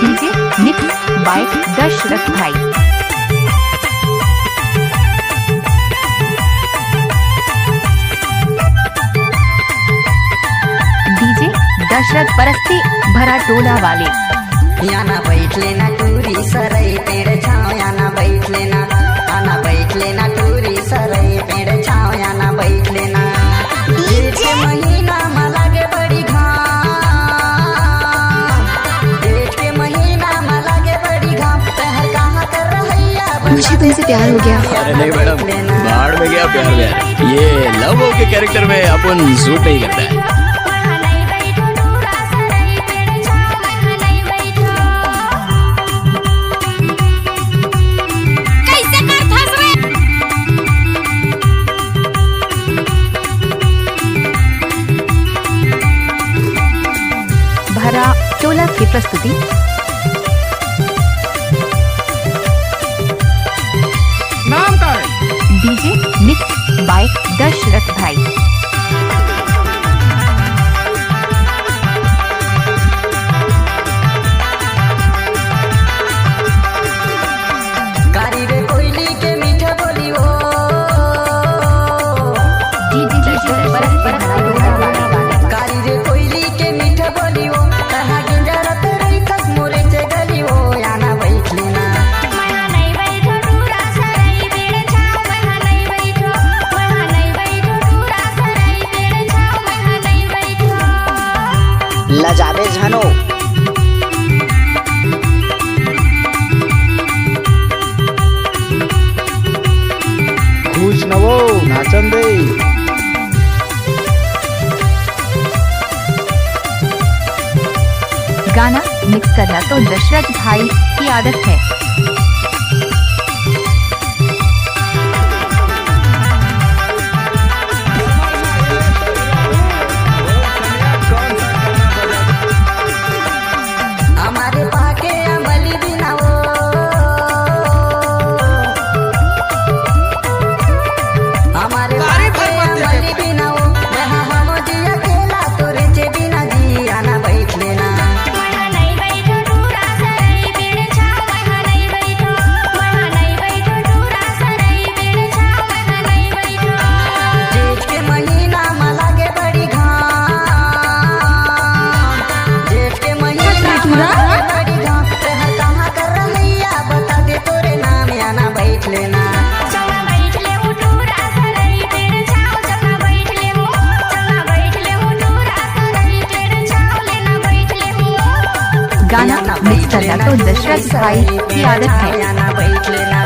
DJ mix by Dashrath भाई। DJ Dashrath परस्ती भरा टोला वाले। याना बैठ लेना टूरी सरई पेड़ छाँव याना बैठ लेना आना बैठ लेना टूरी सरई पेड़ छाँव याना बैठ लेना। जेठ के महीना में लागे बड़ी घाम, जेठ के महीना में लागे बड़ी घाम। तहर कहाँ कर रहिया मुझे तुमसे प्यार हो गया। अरे नहीं मैडम, बाढ़ में गया प्यार व्यार, ये लव के कैरेक्टर में अपन सूट नहीं करता है। भरा टोला की प्रस्तुति। नाम का है डीजे मिक्स बाय दशरथ भाई। कारी रे कोयली के मीठा बोली हो। कारी रे कोयली के मीठा बोली हो। कहाँ गिंजरत रही खस मोरे से गली हो। याना बैठ लेना लजाबे झनो खुश नवो नाचन दे। गाना मिक्स करना तो दशरथ भाई की आदत है। हमारे पाके अमली बिना हो। हमारे पाके अमली बिना हो। यहाँ हम जी अकेला तोरे चे बिना जी। आना बैठ लेना जेठ के महीना में लागे बड़ी घाम, जेठ के महीना में लागे बड़ी घाम। तहर कहाँ कर रहिया बता दे तोरे नाम। याना बैठ लेना गाना मिक्स करना तो दशरथ भाई की आदत है। याना बैठ लेना